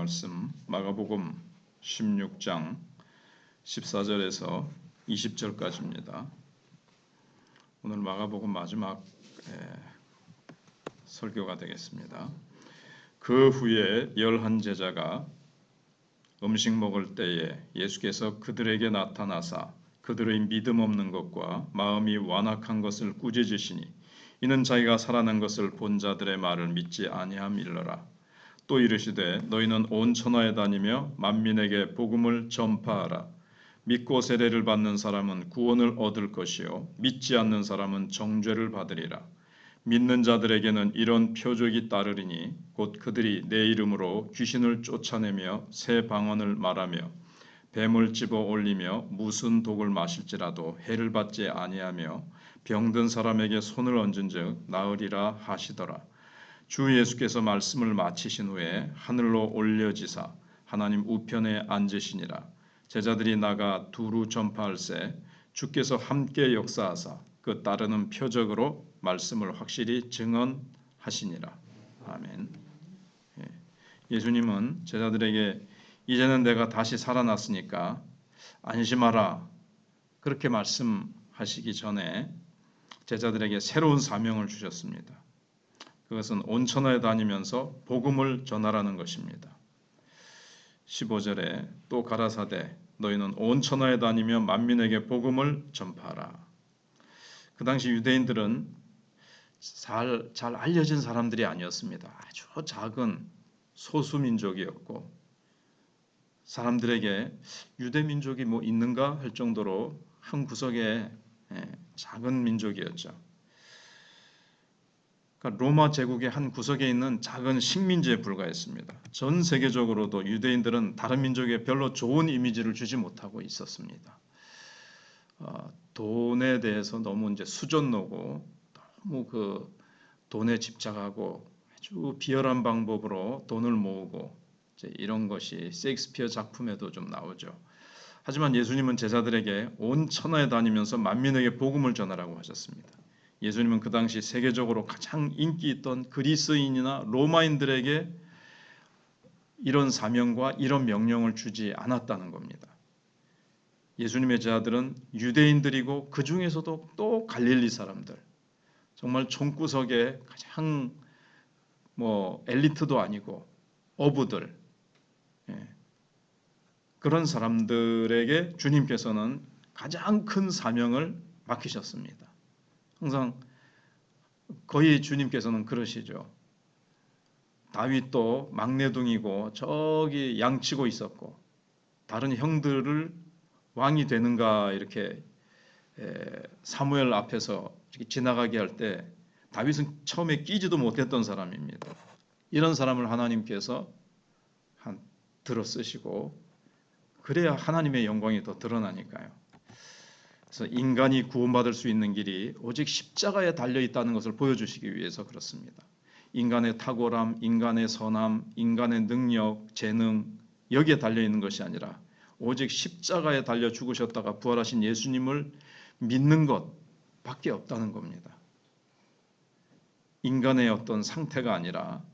말씀 마가복음 16장 14절에서 20절까지입니다. 오늘 마가복음 마지막 설교가 되겠습니다. 그 후에 11 제자가 음식 먹을 때에 예수께서 그들에게 나타나사 그들의 믿음 없는 것과 마음이 완악한 것을 꾸짖으시니 이는 자기가 살아난 것을 본 자들의 말을 믿지 아니함일러라. 또 이르시되 너희는 온 천하에 다니며 만민에게 복음을 전파하라. 믿고 세례를 받는 사람은 구원을 얻을 것이요 믿지 않는 사람은 정죄를 받으리라. 믿는 자들에게는 이런 표적이 따르리니 곧 그들이 내 이름으로 귀신을 쫓아내며 새 방언을 말하며 뱀을 집어 올리며 무슨 독을 마실지라도 해를 받지 아니하며 병든 사람에게 손을 얹은즉 나으리라 하시더라. 주 예수께서 말씀을 마치신 후에 하늘로 올려지사 하나님 우편에 앉으시니라. 제자들이 나가 두루 전파할세 주께서 함께 역사하사 그 따르는 표적으로 말씀을 확실히 증언하시니라. 아멘. 예수님은 제자들에게 이제는 내가 다시 살아났으니까 안심하라 그렇게 말씀하시기 전에 제자들에게 새로운 사명을 주셨습니다. 그것은 온 천하에 다니면서 복음을 전하라는 것입니다. 15절에 또 가라사대 너희는 온 천하에 다니며 만민에게 복음을 전파하라. 그 당시 유대인들은 잘 알려진 사람들이 아니었습니다. 아주 작은 소수민족이었고 사람들에게 유대민족이 뭐 있는가 할 정도로 한 구석에 작은 민족이었죠. 로마 제국의 한 구석에 있는 작은 식민지에 불과했습니다. 전 세계적으로도 유대인들은 다른 민족에 별로 좋은 이미지를 주지 못하고 있었습니다. 돈에 대해서 너무 이제 수전노고 너무 그 돈에 집착하고 아주 비열한 방법으로 돈을 모으고 이제 이런 것이 셰익스피어 작품에도 좀 나오죠. 하지만 예수님은 제자들에게 온 천하에 다니면서 만민에게 복음을 전하라고 하셨습니다. 예수님은 그 당시 세계적으로 가장 인기 있던 그리스인이나 로마인들에게 이런 사명과 이런 명령을 주지 않았다는 겁니다. 예수님의 제자들은 유대인들이고 그 중에서도 또 갈릴리 사람들, 정말 총구석에 가장 엘리트도 아니고 어부들, 그런 사람들에게 주님께서는 가장 큰 사명을 맡기셨습니다. 항상 거의 주님께서는 그러시죠. 다윗도 막내둥이고 저기 양치고 있었고 다른 형들을 왕이 되는가 이렇게 사무엘 앞에서 이렇게 지나가게 할 때 다윗은 처음에 끼지도 못했던 사람입니다. 이런 사람을 하나님께서 들어 쓰시고 그래야 하나님의 영광이 더 드러나니까요. 그래서 인간이 구원받을 수 있는 길이 오직 십자가에 달려있다는 것을 보여주시기 위해서 그렇습니다. 인간의 탁월함, 인간의 선함, 인간의 능력, 재능 여기에 달려있는 것이 아니라 오직 십자가에 달려 죽으셨다가 부활하신 예수님을 믿는 것밖에 없다는 겁니다. 인간의 어떤 상태가 아니라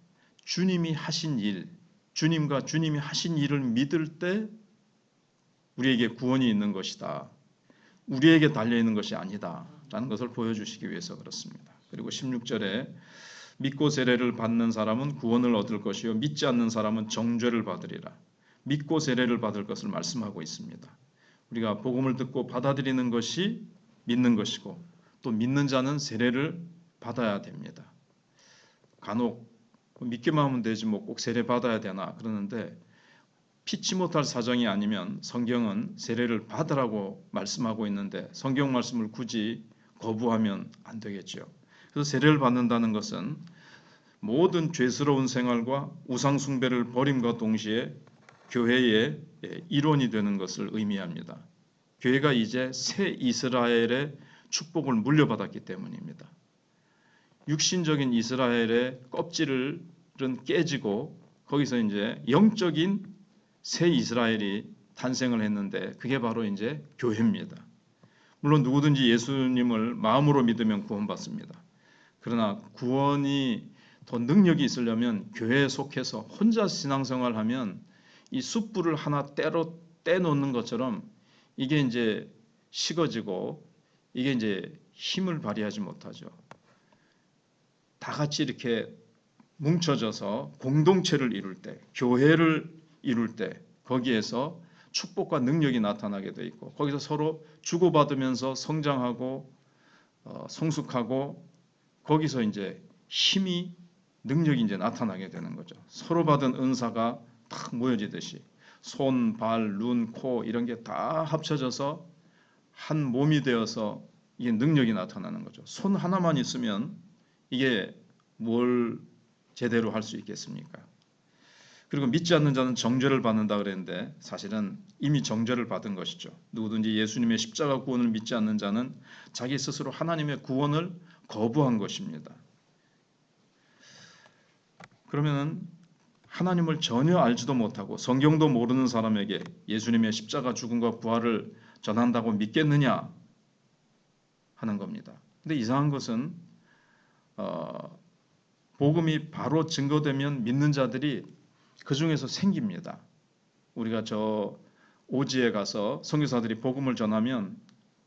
주님이 하신 일, 주님과 주님이 하신 일을 믿을 때 우리에게 구원이 있는 것이다. 우리에게 달려있는 것이 아니다 라는 것을 보여주시기 위해서 그렇습니다. 그리고 16절에 믿고 세례를 받는 사람은 구원을 얻을 것이요 믿지 않는 사람은 정죄를 받으리라. 믿고 세례를 받을 것을 말씀하고 있습니다. 우리가 복음을 듣고 받아들이는 것이 믿는 것이고 또 믿는 자는 세례를 받아야 됩니다. 간혹 믿기만 하면 되지 뭐 꼭 세례 받아야 되나 그러는데 피치 못할 사정이 아니면 성경은 세례를 받으라고 말씀하고 있는데 성경 말씀을 굳이 거부하면 안 되겠죠. 그래서 세례를 받는다는 것은 모든 죄스러운 생활과 우상 숭배를 버림과 동시에 교회의 일원이 되는 것을 의미합니다. 교회가 이제 새 이스라엘의 축복을 물려받았기 때문입니다. 육신적인 이스라엘의 껍질은 깨지고 거기서 이제 영적인 새 이스라엘이 탄생을 했는데 그게 바로 이제 교회입니다. 물론 누구든지 예수님을 마음으로 믿으면 구원받습니다. 그러나 구원이 더 능력이 있으려면 교회에 속해서 혼자 신앙생활하면 이 숯불을 하나 떼놓는 것처럼 이게 이제 식어지고 이게 이제 힘을 발휘하지 못하죠. 다 같이 이렇게 뭉쳐져서 공동체를 이룰 때, 교회를 이룰 때 거기에서 축복과 능력이 나타나게 돼 있고 거기서 서로 주고받으면서 성장하고 성숙하고 거기서 이제 힘이 능력이 이제 나타나게 되는 거죠. 서로 받은 은사가 탁 모여지듯이 손, 발, 눈, 코 이런 게 다 합쳐져서 한 몸이 되어서 이게 능력이 나타나는 거죠. 손 하나만 있으면 이게 뭘 제대로 할 수 있겠습니까? 그리고 믿지 않는 자는 정죄를 받는다 그랬는데 사실은 이미 정죄를 받은 것이죠. 누구든지 예수님의 십자가 구원을 믿지 않는 자는 자기 스스로 하나님의 구원을 거부한 것입니다. 그러면은 하나님을 전혀 알지도 못하고 성경도 모르는 사람에게 예수님의 십자가 죽음과 부활을 전한다고 믿겠느냐 하는 겁니다. 근데 이상한 것은 복음이 바로 증거되면 믿는 자들이 그 중에서 생깁니다. 우리가 저 오지에 가서 선교사들이 복음을 전하면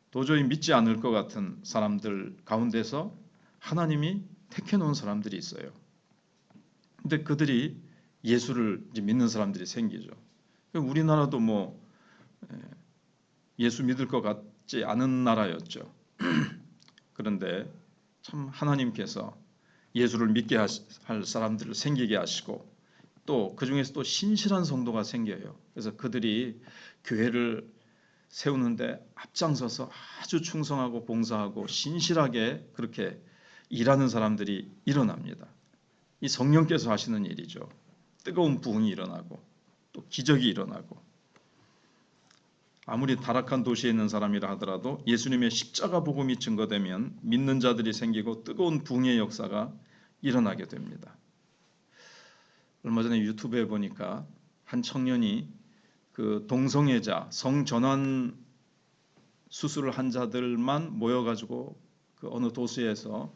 도저히 믿지 않을 것 같은 사람들 가운데서 하나님이 택해 놓은 사람들이 있어요. 근데 그들이 예수를 이제 믿는 사람들이 생기죠. 우리나라도 뭐 예수 믿을 것 같지 않은 나라였죠. 그런데 참 하나님께서 예수를 믿게 할 사람들을 생기게 하시고 또 그 중에서 또 신실한 성도가 생겨요. 그래서 그들이 교회를 세우는데 앞장서서 아주 충성하고 봉사하고 신실하게 그렇게 일하는 사람들이 일어납니다. 이 성령께서 하시는 일이죠. 뜨거운 부흥이 일어나고 또 기적이 일어나고 아무리 타락한 도시에 있는 사람이라 하더라도 예수님의 십자가 복음이 증거되면 믿는 자들이 생기고 뜨거운 부흥의 역사가 일어나게 됩니다. 얼마 전에 유튜브에 보니까 한 청년이 그 동성애자 성전환 수술을 한 자들만 모여가지고 그 어느 도시에서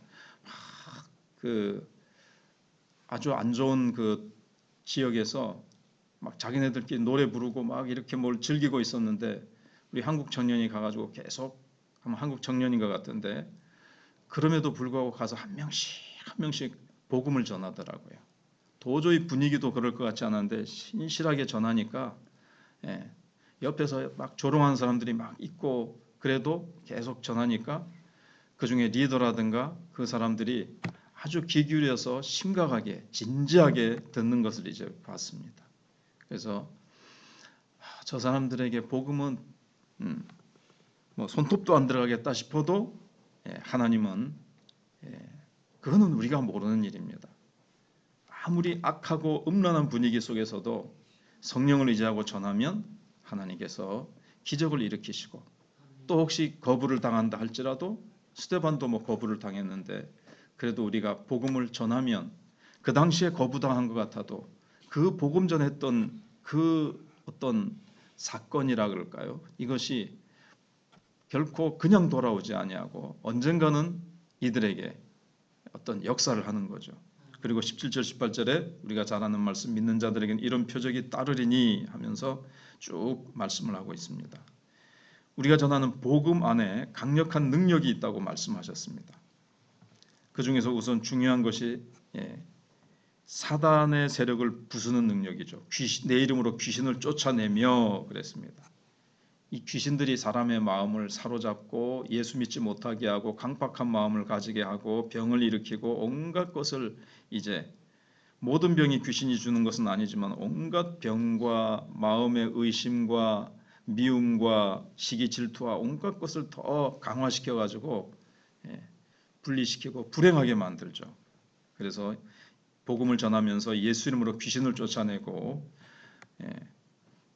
그 아주 안 좋은 그 지역에서 막 자기네들끼리 노래 부르고 막 이렇게 뭘 즐기고 있었는데 우리 한국 청년이 가가지고 계속 아마 한국 청년인 것 같은데 그럼에도 불구하고 가서 한 명씩 복음을 전하더라고요. 도저히 분위기도 그럴 것 같지 않은데 신실하게 전하니까 옆에서 막 조롱하는 사람들이 막 있고 그래도 계속 전하니까 그중에 리더라든가 그 사람들이 아주 귀 기울여서 심각하게 진지하게 듣는 것을 이제 봤습니다. 그래서 저 사람들에게 복음은 뭐 손톱도 안 들어가겠다 싶어도 하나님은 그거는 우리가 모르는 일입니다. 아무리 악하고 음란한 분위기 속에서도 성령을 의지하고 전하면 하나님께서 기적을 일으키시고 또 혹시 거부를 당한다 할지라도 스데반도 뭐 거부를 당했는데 그래도 우리가 복음을 전하면 그 당시에 거부당한 것 같아도 그 복음 전했던 그 어떤 사건이라 그럴까요? 이것이 결코 그냥 돌아오지 아니하고 언젠가는 이들에게 어떤 역사를 하는 거죠. 그리고 17절 18절에 우리가 잘 아는 말씀 믿는 자들에게는 이런 표적이 따르리니 하면서 쭉 말씀을 하고 있습니다. 우리가 전하는 복음 안에 강력한 능력이 있다고 말씀하셨습니다. 그 중에서 우선 중요한 것이 사단의 세력을 부수는 능력이죠. 내 이름으로 귀신을 쫓아내며 그랬습니다. 이 귀신들이 사람의 마음을 사로잡고 예수 믿지 못하게 하고 강팍한 마음을 가지게 하고 병을 일으키고 온갖 것을 이제 모든 병이 귀신이 주는 것은 아니지만 온갖 병과 마음의 의심과 미움과 시기 질투와 온갖 것을 더 강화시켜 가지고 분리시키고 불행하게 만들죠. 그래서 복음을 전하면서 예수 이름으로 귀신을 쫓아내고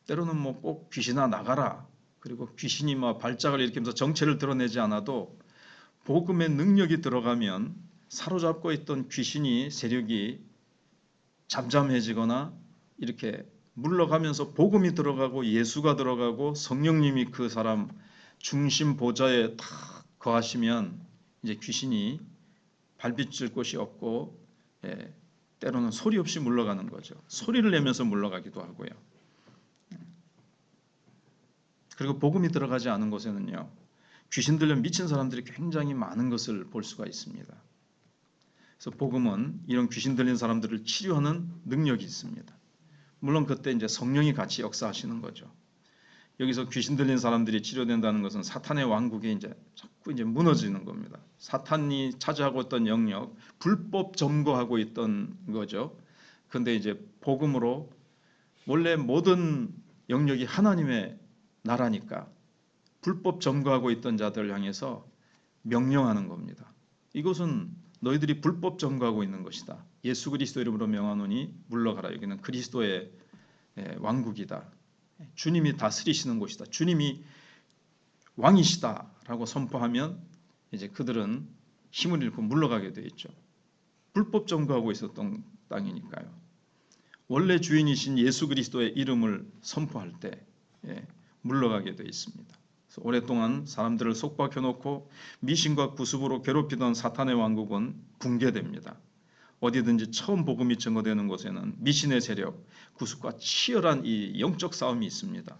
때로는 뭐 꼭 귀신아 나가라 그리고 귀신이 막 발작을 일으키면서 정체를 드러내지 않아도 복음의 능력이 들어가면 사로잡고 있던 귀신이 세력이 잠잠해지거나 이렇게 물러가면서 복음이 들어가고 예수가 들어가고 성령님이 그 사람 중심 보좌에 탁 거하시면 이제 귀신이 발비칠 곳이 없고 때로는 소리 없이 물러가는 거죠. 소리를 내면서 물러가기도 하고요. 그리고 복음이 들어가지 않은 곳에는요, 귀신 들려 미친 사람들이 굉장히 많은 것을 볼 수가 있습니다. 그래서 복음은 이런 귀신 들린 사람들을 치료하는 능력이 있습니다. 물론 그때 이제 성령이 같이 역사하시는 거죠. 여기서 귀신 들린 사람들이 치료된다는 것은 사탄의 왕국이 이제 자꾸 이제 무너지는 겁니다. 사탄이 차지하고 있던 영역, 불법 점거하고 있던 거죠. 그런데 이제 복음으로 원래 모든 영역이 하나님의 나라니까 불법 점거하고 있던 자들을 향해서 명령하는 겁니다. 이것은 너희들이 불법 점거하고 있는 것이다. 예수 그리스도 이름으로 명하노니 물러가라. 여기는 그리스도의 왕국이다. 주님이 다스리시는 곳이다. 주님이 왕이시다라고 선포하면 이제 그들은 힘을 잃고 물러가게 돼 있죠. 불법 점거하고 있었던 땅이니까요. 원래 주인이신 예수 그리스도의 이름을 선포할 때 물러가게 돼 있습니다. 그래서 오랫동안 사람들을 속박해 놓고 미신과 구습으로 괴롭히던 사탄의 왕국은 붕괴됩니다. 어디든지 처음 복음이 증거되는 곳에는 미신의 세력, 구습과 치열한 이 영적 싸움이 있습니다.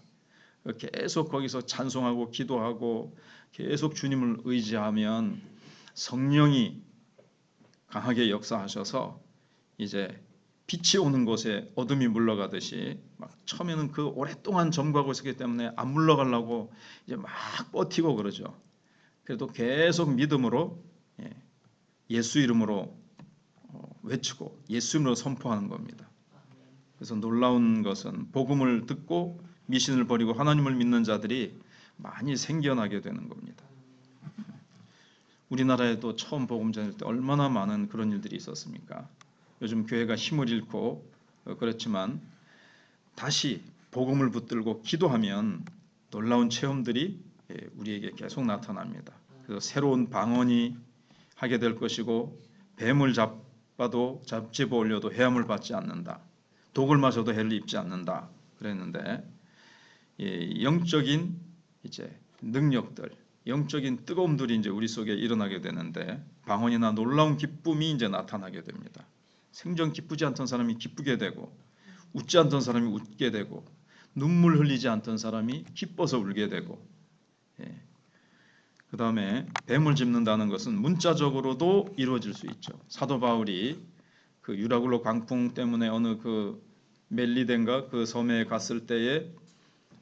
계속 거기서 찬송하고 기도하고 계속 주님을 의지하면 성령이 강하게 역사하셔서 이제 빛이 오는 곳에 어둠이 물러가듯이 막 처음에는 그 오랫동안 점거하고 있었기 때문에 안 물러가려고 이제 막 버티고 그러죠. 그래도 계속 믿음으로 예수 이름으로 외치고 예수 이름으로 선포하는 겁니다. 그래서 놀라운 것은 복음을 듣고 미신을 버리고 하나님을 믿는 자들이 많이 생겨나게 되는 겁니다. 우리나라에도 처음 복음 전할 때 얼마나 많은 그런 일들이 있었습니까? 요즘 교회가 힘을 잃고 그렇지만 다시 복음을 붙들고 기도하면 놀라운 체험들이 우리에게 계속 나타납니다. 그래서 새로운 방언이 하게 될 것이고 뱀을 잡아도 잡집어 올려도 해함을 받지 않는다. 독을 마셔도 해를 입지 않는다. 그랬는데 영적인 이제 능력들, 영적인 뜨거움들이 이제 우리 속에 일어나게 되는데 방언이나 놀라운 기쁨이 이제 나타나게 됩니다. 생전 기쁘지 않던 사람이 기쁘게 되고 웃지 않던 사람이 웃게 되고 눈물 흘리지 않던 사람이 기뻐서 울게 되고 그 다음에 뱀을 짚는다는 것은 문자적으로도 이루어질 수 있죠. 사도 바울이 그 유라굴로 광풍 때문에 어느 그 멜리덴가 그 섬에 갔을 때에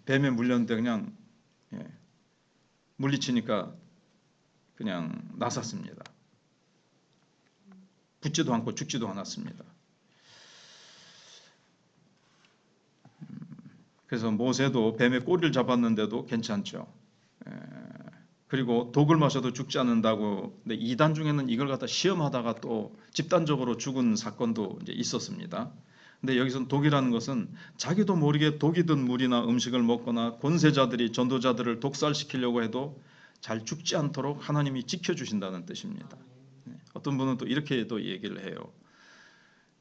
뱀에 물렸는데 그냥 물리치니까 그냥 나섰습니다. 붙지도 않고 죽지도 않았습니다. 그래서 모세도 뱀의 꼬리를 잡았는데도 괜찮죠. 그리고 독을 마셔도 죽지 않는다고. 근데 이단 중에는 이걸 갖다 시험하다가 또 집단적으로 죽은 사건도 이제 있었습니다. 근데 여기서는 독이라는 것은 자기도 모르게 독이 든 물이나 음식을 먹거나 권세자들이 전도자들을 독살시키려고 해도 잘 죽지 않도록 하나님이 지켜주신다는 뜻입니다. 어떤 분은 또 이렇게 또 얘기를 해요.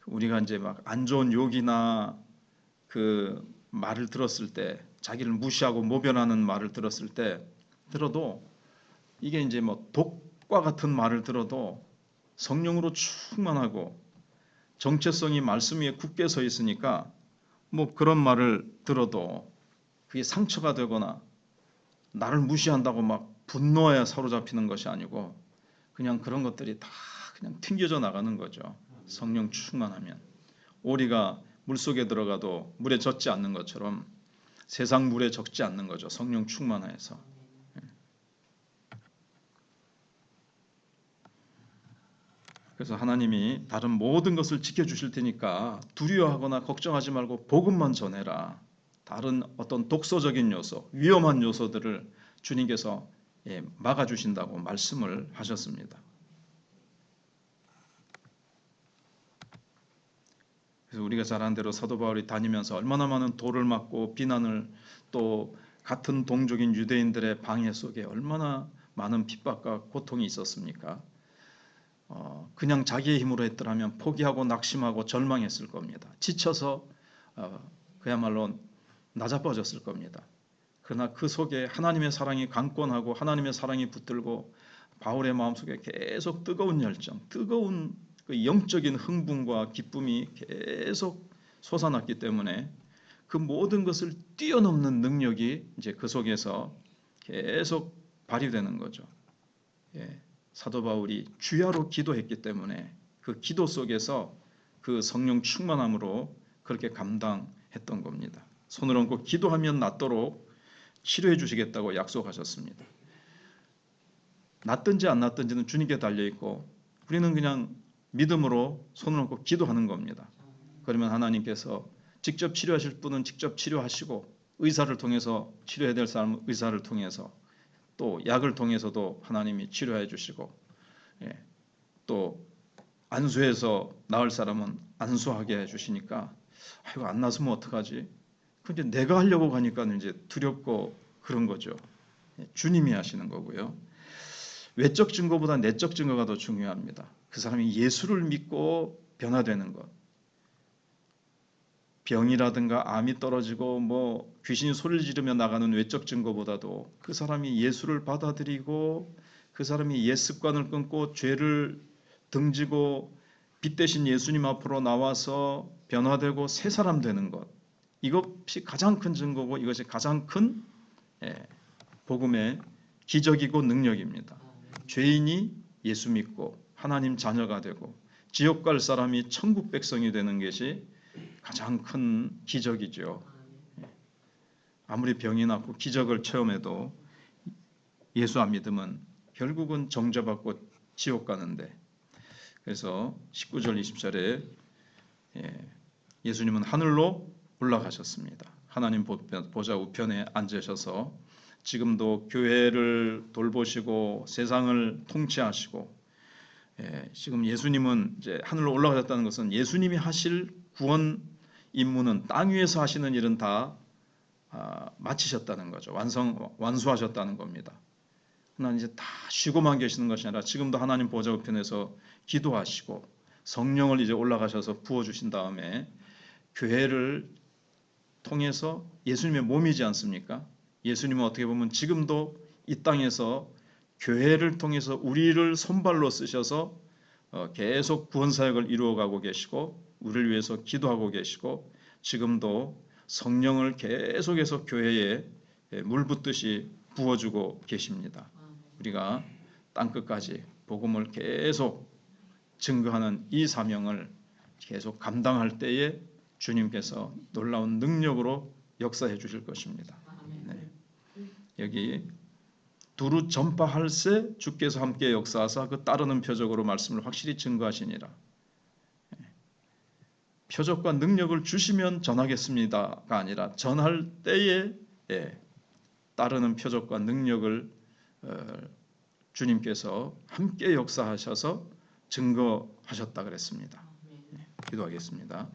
우리가 이제 막 안 좋은 욕이나 그 말을 들었을 때, 자기를 무시하고 모변하는 말을 들었을 때 들어도 이게 이제 뭐 독과 같은 말을 들어도 성령으로 충만하고 정체성이 말씀 위에 굳게 서 있으니까 뭐 그런 말을 들어도 그게 상처가 되거나 나를 무시한다고 막 분노에 사로잡히는 것이 아니고 그냥 그런 것들이 다 그냥 튕겨져 나가는 거죠. 성령 충만하면 오리가 물속에 들어가도 물에 젖지 않는 것처럼 세상 물에 적지 않는 거죠. 성령 충만해서. 그래서 하나님이 다른 모든 것을 지켜주실 테니까 두려워하거나 걱정하지 말고 복음만 전해라. 다른 어떤 독소적인 요소, 위험한 요소들을 주님께서 막아주신다고 말씀을 하셨습니다. 그래서 우리가 잘 아는 대로 사도 바울이 다니면서 얼마나 많은 돌을 맞고 비난을, 또 같은 동족인 유대인들의 방해 속에 얼마나 많은 핍박과 고통이 있었습니까? 그냥 자기의 힘으로 했더라면 포기하고 낙심하고 절망했을 겁니다. 지쳐서 그야말로 나자빠졌을 겁니다. 그러나 그 속에 하나님의 사랑이 강권하고 하나님의 사랑이 붙들고 바울의 마음속에 계속 뜨거운 열정, 뜨거운 그 영적인 흥분과 기쁨이 계속 솟아났기 때문에 그 모든 것을 뛰어넘는 능력이 이제 그 속에서 계속 발휘되는 거죠. 예, 사도 바울이 주야로 기도했기 때문에 그 기도 속에서 그 성령 충만함으로 그렇게 감당했던 겁니다. 손을 얹고 기도하면 낫도록 치료해 주시겠다고 약속하셨습니다. 낫든지 안 낫든지는 주님께 달려 있고 우리는 그냥 믿음으로 손을 얹고 기도하는 겁니다. 그러면 하나님께서 직접 치료하실 분은 직접 치료하시고 의사를 통해서 치료해야 될 사람은 의사를 통해서 또 약을 통해서도 하나님이 치료해 주시고 예, 또 안수해서 나을 사람은 안수하게 해주시니까 아이고 안 나서면 어떡하지? 근데 내가 하려고 가니까 이제 두렵고 그런 거죠. 주님이 하시는 거고요. 외적 증거보다 내적 증거가 더 중요합니다. 그 사람이 예수를 믿고 변화되는 것. 병이라든가 암이 떨어지고 뭐 귀신이 소리를 지르며 나가는 외적 증거보다도 그 사람이 예수를 받아들이고 그 사람이 옛 습관을 끊고 죄를 등지고 빛 대신 예수님 앞으로 나와서 변화되고 새 사람 되는 것, 이것이 가장 큰 증거고 이것이 가장 큰 복음의 기적이고 능력입니다. 죄인이 예수 믿고 하나님 자녀가 되고 지옥 갈 사람이 천국 백성이 되는 것이 가장 큰 기적이죠. 아무리 병이 낫고 기적을 체험해도 예수 안 믿으면 결국은 정죄받고 지옥 가는데, 그래서 19절 20절에 예수님은 하늘로 올라가셨습니다. 하나님 보좌 우편에 앉으셔서 지금도 교회를 돌보시고 세상을 통치하시고, 지금 예수님은 이제 하늘로 올라가셨다는 것은 예수님이 하실 구원 임무는 땅 위에서 하시는 일은 다 마치셨다는 거죠. 완수하셨다는 겁니다. 하나님 이제 다 쉬고만 계시는 것이 아니라 지금도 하나님 보좌 우편에서 기도하시고 성령을 이제 올라가셔서 부어주신 다음에 교회를 통해서 예수님의 몸이지 않습니까? 예수님은 어떻게 보면 지금도 이 땅에서 교회를 통해서 우리를 손발로 쓰셔서 계속 구원사역을 이루어가고 계시고 우리를 위해서 기도하고 계시고 지금도 성령을 계속해서 교회에 물 붓듯이 부어주고 계십니다. 우리가 땅끝까지 복음을 계속 증거하는 이 사명을 계속 감당할 때에 주님께서 놀라운 능력으로 역사해 주실 것입니다. 네. 여기 두루 전파할세 주께서 함께 역사하사 그 따르는 표적으로 말씀을 확실히 증거하시니라. 표적과 능력을 주시면 전하겠습니다가 아니라 전할 때에 따르는 표적과 능력을 주님께서 함께 역사하셔서 증거하셨다 그랬습니다. 기도하겠습니다.